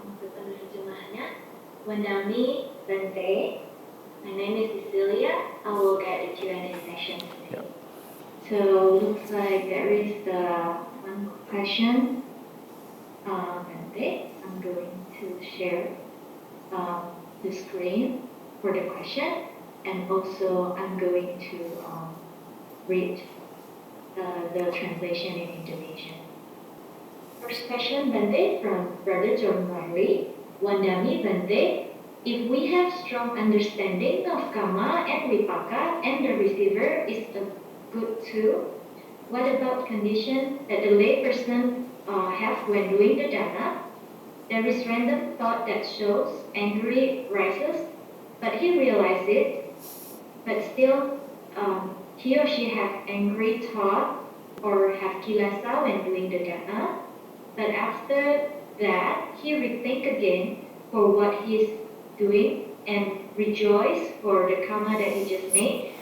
Untuk penerjemahannya, Wandami Bante. My name is Cecilia. I will guide the Q&A session today. So looks like there is one question. Bante, I'm going to share the screen for the question, and also I'm going to read the translation in Indonesian. First question, Bante, from Brother John Riley. Wandami Bante, if we have strong understanding of karma and vipaka and the receiver is a good too, what about condition that the lay person have when doing the dana? There is random thought that shows angry rises, but he realizes it, but still he or she have angry thought or have kilasa when doing the dana, but after that he rethink again for what he's doing and rejoice for the karma that he just made,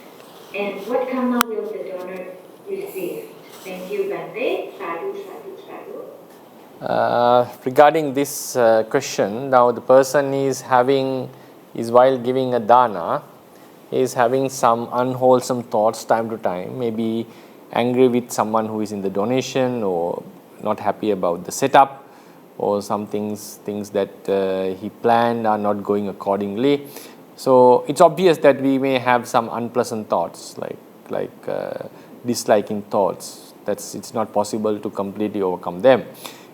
and what karma will the donor receive? Thank you, Bante. Sadhu, sadhu, sadhu. Regarding this question, now the person is while giving a dana, is having some unwholesome thoughts time to time, maybe angry with someone who is in the donation, or not happy about the setup, or some things that he planned are not going accordingly. So it's obvious that we may have some unpleasant thoughts, like disliking thoughts. It's not possible to completely overcome them.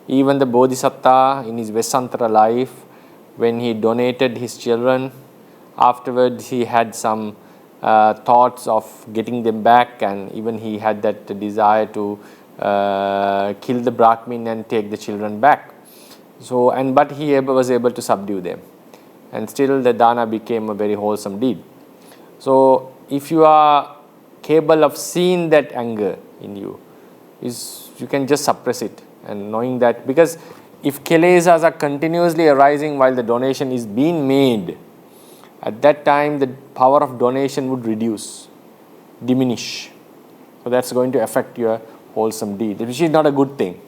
Even the Bodhisattva in his Vesantara life, when he donated his children, afterwards he had some thoughts of getting them back, and even he had that desire to kill the Brahmin and take the children back. So, but he was able to subdue them, and still the dana became a very wholesome deed. So, if you are capable of seeing that anger in you, you can just suppress it, and knowing that, because if kilesas are continuously arising while the donation is being made, at that time the power of donation would diminish. So that's going to affect your wholesome deed, which is not a good thing.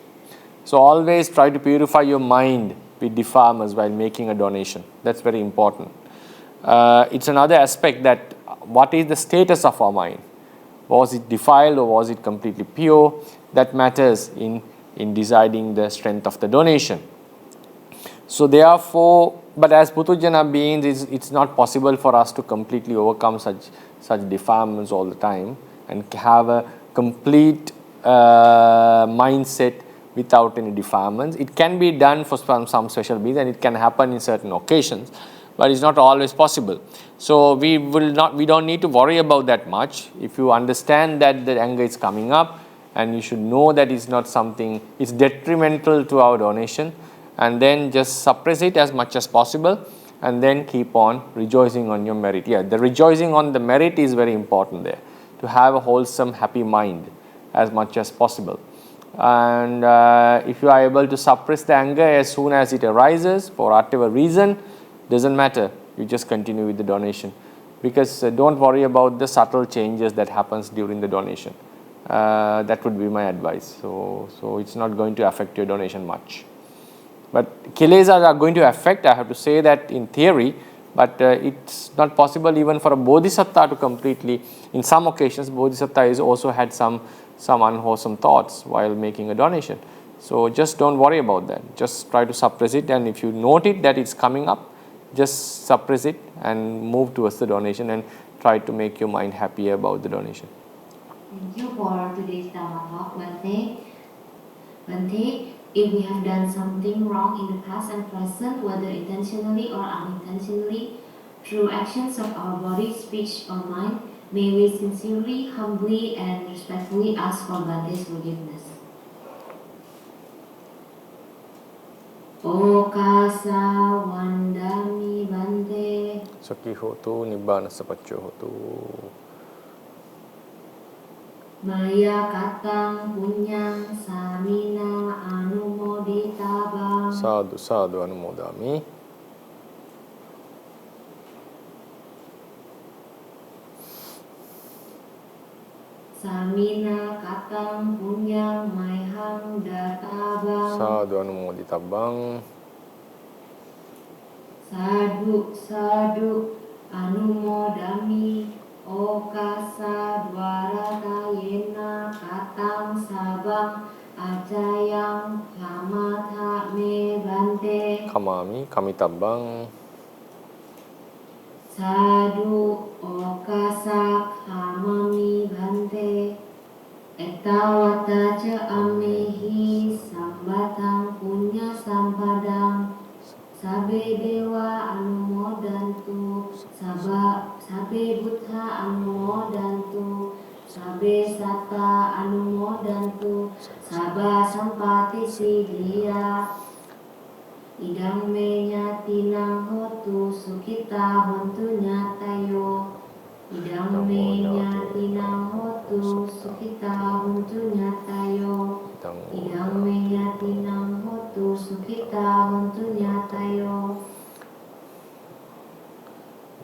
So always try to purify your mind with defilements while making a donation. That's very important. It's another aspect that what is the status of our mind? Was it defiled or was it completely pure? That matters in deciding the strength of the donation. So therefore, but as Putujana beings, it's not possible for us to completely overcome such defilements all the time and have a complete mindset without any defilements. It can be done for some special beings, and it can happen in certain occasions, but it's not always possible. So we don't need to worry about that much. If you understand that the anger is coming up, and you should know that it's not something, it's detrimental to our donation, and then just suppress it as much as possible, and then keep on rejoicing on your merit. Yeah, the rejoicing on the merit is very important there, to have a wholesome, happy mind as much as possible. And if you are able to suppress the anger as soon as it arises, for whatever reason, doesn't matter, you just continue with the donation, because don't worry about the subtle changes that happens during the donation. That would be my advice. So it's not going to affect your donation much. But kilesas are going to affect, I have to say that in theory, but it's not possible even for a bodhisattva to completely, in some occasions, bodhisattva has also had some unwholesome thoughts while making a donation. So just don't worry about that. Just try to suppress it, and if you note it that it's coming up, just suppress it and move towards the donation and try to make your mind happy about the donation. Thank you for today's Dhamma talk, Bhante. If we have done something wrong in the past and present, whether intentionally or unintentionally, through actions of our body, speech, or mind, may we sincerely, humbly, and respectfully ask for Bhante's forgiveness. Okasa Vandami Bhante. Sakhi hotu nibbana sapaccho hotu. Maya katang punyang samina anumoditabang. Sadhu sadhu anumodami. Samina katang punyang maihang databang. Sadhu anumoditabang. Sadhu sadhu anumodami. Okasa dwarata yena katang sabang ajayang kamata me Bhante. Kamami kamitabang. Sadhu okasa kamami Bhante. Etawata ca amehi sambatang punya sampadang. Sabe dewa anumodantu, sabe buddha anumodantu, sabe satta anumodantu, saba sampati siddhiya. Idang me nyatinang hotu sukita hontu nyatayo. Idang me nyatinang hotu sukita hontu nyatayo. Idang me nyatinang hotu sukita hontu nyatayo.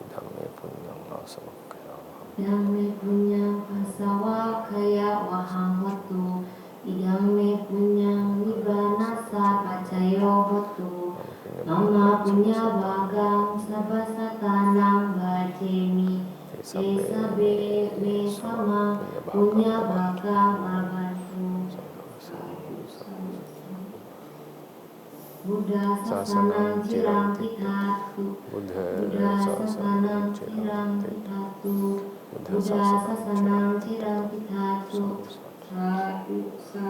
Idang me punyang asawa kaya wahang. Idang me punyang asawa kaya wahang hotu. Idang me punyang nibbanasa pacayo hotu. Mama punya bagang sabasatanang bajemi. Esabe me sama punya bagang mabantu. Buddha sasanang cirang titatu. Buddha sasanang cirang titatu. Buddha Sasanam Tirapithatu Sadhu Sadhu